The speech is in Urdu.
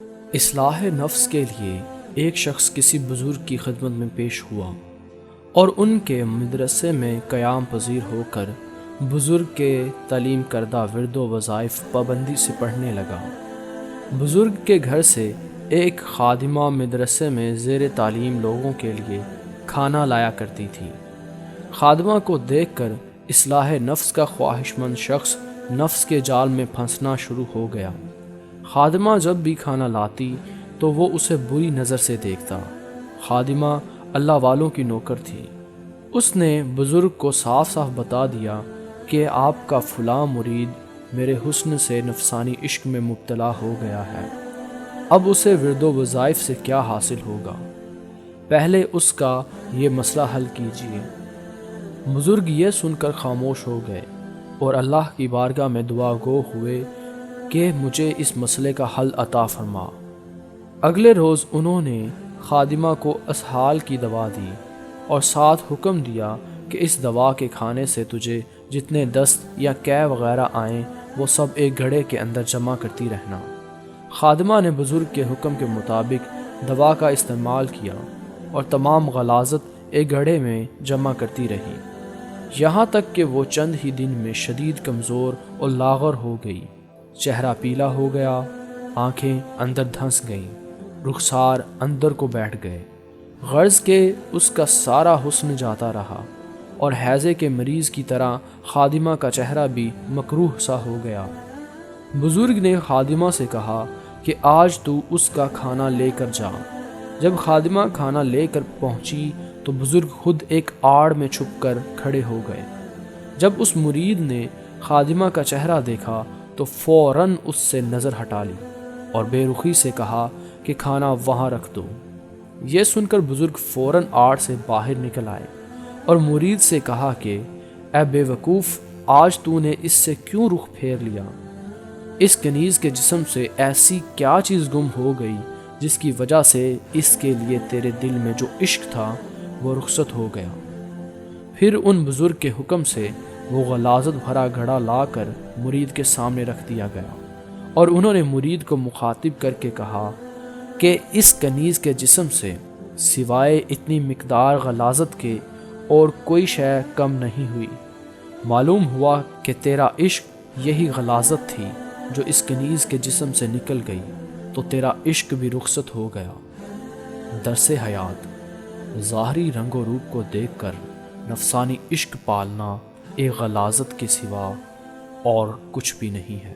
اصلاح نفس کے لیے ایک شخص کسی بزرگ کی خدمت میں پیش ہوا اور ان کے مدرسے میں قیام پذیر ہو کر بزرگ کے تعلیم کردہ ورد و وظائف پابندی سے پڑھنے لگا۔ بزرگ کے گھر سے ایک خادمہ مدرسے میں زیر تعلیم لوگوں کے لیے کھانا لایا کرتی تھی۔ خادمہ کو دیکھ کر اصلاح نفس کا خواہش مند شخص نفس کے جال میں پھنسنا شروع ہو گیا۔ خادمہ جب بھی کھانا لاتی تو وہ اسے بری نظر سے دیکھتا۔ خادمہ اللہ والوں کی نوکر تھی۔ اس نے بزرگ کو صاف صاف بتا دیا کہ آپ کا فلاں مرید میرے حسن سے نفسانی عشق میں مبتلا ہو گیا ہے، اب اسے ورد و وظائف سے کیا حاصل ہوگا، پہلے اس کا یہ مسئلہ حل کیجیے۔ بزرگ یہ سن کر خاموش ہو گئے اور اللہ کی بارگاہ میں دعا گو ہوئے کہ مجھے اس مسئلے کا حل عطا فرما۔ اگلے روز انہوں نے خادمہ کو اسہال کی دوا دی اور ساتھ حکم دیا کہ اس دوا کے کھانے سے تجھے جتنے دست یا قے وغیرہ آئیں وہ سب ایک گھڑے کے اندر جمع کرتی رہنا۔ خادمہ نے بزرگ کے حکم کے مطابق دوا کا استعمال کیا اور تمام غلاظت ایک گھڑے میں جمع کرتی رہی، یہاں تک کہ وہ چند ہی دن میں شدید کمزور اور لاغر ہو گئی۔ چہرہ پیلا ہو گیا، آنکھیں اندر دھنس گئیں، رخسار اندر کو بیٹھ گئے، غرض کہ اس کا سارا حسن جاتا رہا اور ہیضے کے مریض کی طرح خادمہ کا چہرہ بھی مکروہ سا ہو گیا۔ بزرگ نے خادمہ سے کہا کہ آج تو اس کا کھانا لے کر جا۔ جب خادمہ کھانا لے کر پہنچی تو بزرگ خود ایک آڑ میں چھپ کر کھڑے ہو گئے۔ جب اس مرید نے خادمہ کا چہرہ دیکھا تو فوراً اس سے نظر ہٹا لی اور بے رخی سے کہا کہ کھانا وہاں رکھ دو۔ یہ سن کر بزرگ فوراً آڑ سے باہر نکل آئے اور مرید سے کہا کہ اے بے وقوف، آج تو نے اس سے کیوں رخ پھیر لیا؟ اس کنیز کے جسم سے ایسی کیا چیز گم ہو گئی جس کی وجہ سے اس کے لیے تیرے دل میں جو عشق تھا وہ رخصت ہو گیا؟ پھر ان بزرگ کے حکم سے وہ غلاظت بھرا گھڑا لا کر مرید کے سامنے رکھ دیا گیا اور انہوں نے مرید کو مخاطب کر کے کہا کہ اس کنیز کے جسم سے سوائے اتنی مقدار غلاظت کے اور کوئی شے کم نہیں ہوئی۔ معلوم ہوا کہ تیرا عشق یہی غلاظت تھی جو اس کنیز کے جسم سے نکل گئی تو تیرا عشق بھی رخصت ہو گیا۔ درس حیات: ظاہری رنگ و روپ کو دیکھ کر نفسانی عشق پالنا ایک غلاظت کے سوا اور کچھ بھی نہیں ہے۔